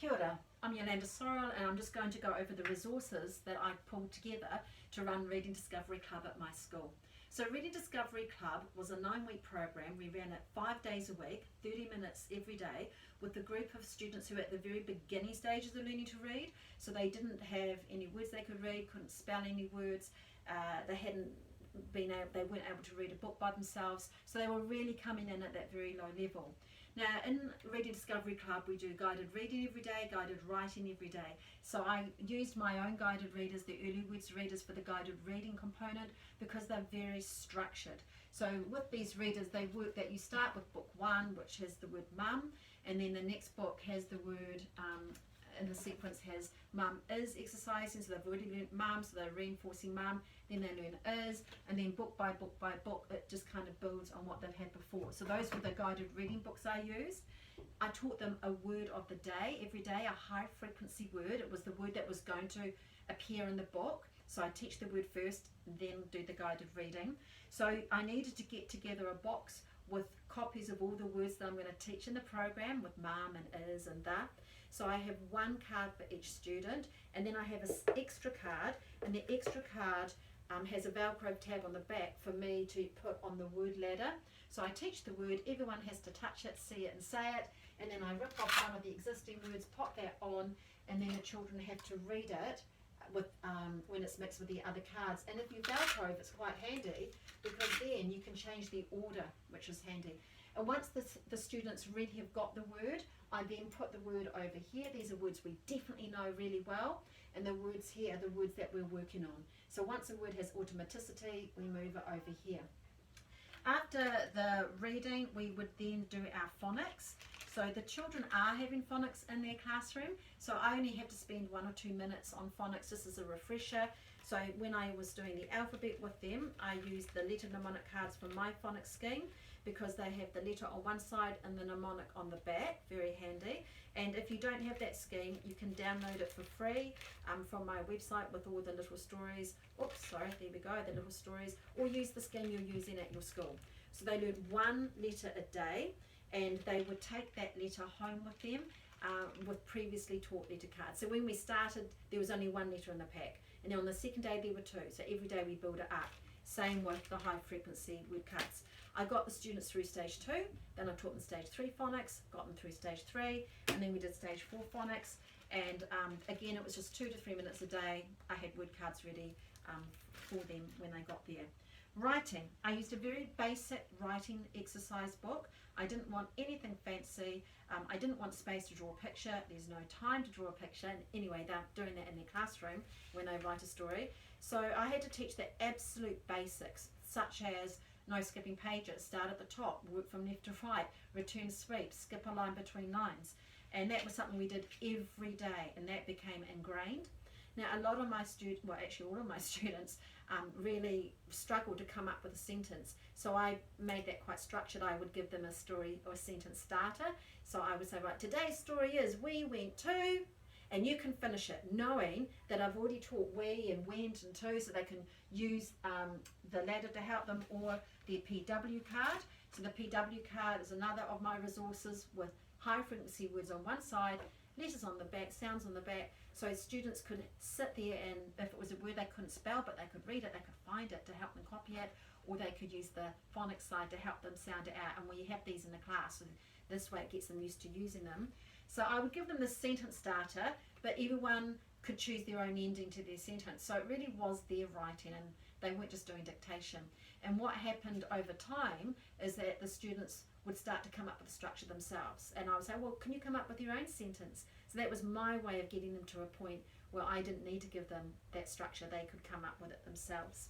Kia ora, I'm Yolanda and I'm just going to go over the resources that I pulled together to run Reading Discovery Club at my school. So Reading Discovery Club was a 9-week program. We ran it 5 days a week, 30 minutes every day, with a group of students who were at the very beginning stages of learning to read. So they didn't have any words they could read, couldn't spell any words, they weren't able to read a book by themselves, so they were really coming in at that very low level. Now in Reading Discovery Club we do guided reading every day, guided writing every day. So I used my own guided readers, the early words readers, for the guided reading component because they're very structured. So with these readers, they work that you start with book 1, which has the word mum, and then the next book has the word in the sequence has mum is exercising, so they've already learned mum, so they're reinforcing mum, then they learn is, and then book by book by book it just kind of builds on what they've had before. So those were the guided reading books I used. I taught them a word of the day every day, a high frequency word. It was the word that was going to appear in the book. So I teach the word first, then do the guided reading. So I needed to get together a box with copies of all the words that I'm going to teach in the program, with mum and is and that. So I have one card for each student, and then I have an extra card, and the extra card has a Velcro tag on the back for me to put on the word ladder. So I teach the word, everyone has to touch it, see it and say it, and then I rip off one of the existing words, pop that on, and then the children have to read it with when it's mixed with the other cards. And if you Velcro, it's quite handy because then you can change the order, which is handy. And once the students really have got the word, I then put the word over here. These are words we definitely know really well, and the words here are the words that we're working on. So once a word has automaticity, we move it over here. After the reading, we would then do our phonics. So the children are having phonics in their classroom, so I only have to spend 1 or 2 minutes on phonics just as a refresher. So when I was doing the alphabet with them, I used the letter mnemonic cards from my phonics scheme because they have the letter on one side and the mnemonic on the back, very handy. And if you don't have that scheme, you can download it for free from my website with all the little stories. Oops, sorry, there we go, the little stories, or use the scheme you're using at your school. So they learn one letter a day, and they would take that letter home with them with previously taught letter cards. So when we started, there was only one letter in the pack, and then on the second day there were 2. So every day we build it up. Same with the high frequency word cards. I got the students through stage 2, then I taught them stage 3 phonics, got them through stage 3, and then we did stage 4 phonics. And again, it was just 2 to 3 minutes a day. I had word cards ready for them when they got there. Writing. I used a very basic writing exercise book. I didn't want anything fancy. I didn't want space to draw a picture. There's no time to draw a picture. And anyway, they're doing that in their classroom when they write a story. So I had to teach the absolute basics, such as no skipping pages, start at the top, work from left to right, return sweep, skip a line between lines. And that was something we did every day, and that became ingrained. Now, a lot of my students, well, actually all of my students, really struggled to come up with a sentence. So I made that quite structured. I would give them a story or a sentence starter. So I would say, right, today's story is we went to, and you can finish it knowing that I've already taught we and went and to, so they can use the ladder to help them, or their PW card. So the PW card is another of my resources with high frequency words on one side, letters on the back, sounds on the back, so students could sit there, and if it was a word they couldn't spell but they could read it, they could find it to help them copy it, or they could use the phonics side to help them sound it out. And we have these in the class, and this way it gets them used to using them. So I would give them the sentence starter, but everyone could choose their own ending to their sentence. So it really was their writing, and they weren't just doing dictation. And what happened over time is that the students would start to come up with a structure themselves. And I would say, well, can you come up with your own sentence? So that was my way of getting them to a point where I didn't need to give them that structure. They could come up with it themselves.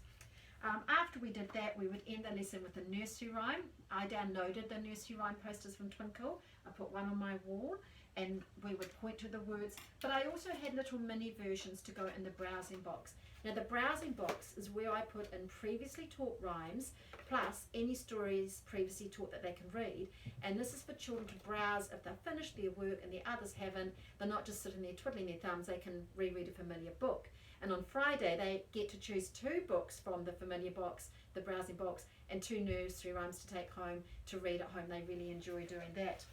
After we did that, we would end the lesson with a nursery rhyme. I downloaded the nursery rhyme posters from Twinkle. I put one on my wall, and we would point to the words. But I also had little mini versions to go in the browsing box. Now the browsing box is where I put in previously taught rhymes, plus any stories previously taught that they can read. And this is for children to browse if they've finished their work and the others haven't. They're not just sitting there twiddling their thumbs, they can reread a familiar book. And on Friday, they get to choose 2 books from the familiar box, the browsing box, and 2 nursery rhymes to take home to read at home. They really enjoy doing that.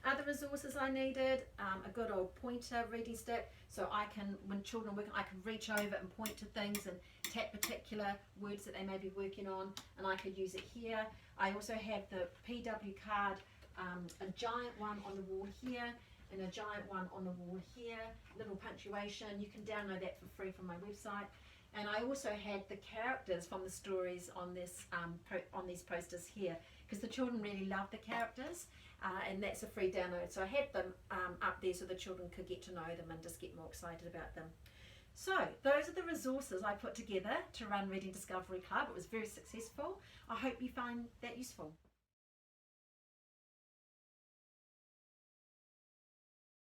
Other resources I needed, a good old pointer reading stick, so I can, when children are working, I can reach over and point to things and tap particular words that they may be working on, and I could use it here. I also have the PW card, a giant one on the wall here, and a giant one on the wall here, little punctuation. You can download that for free from my website. And I also had the characters from the stories on this on these posters here, because the children really love the characters, and that's a free download. So I had them up there so the children could get to know them and just get more excited about them. So those are the resources I put together to run Reading Discovery Club. It was very successful. I hope you find that useful.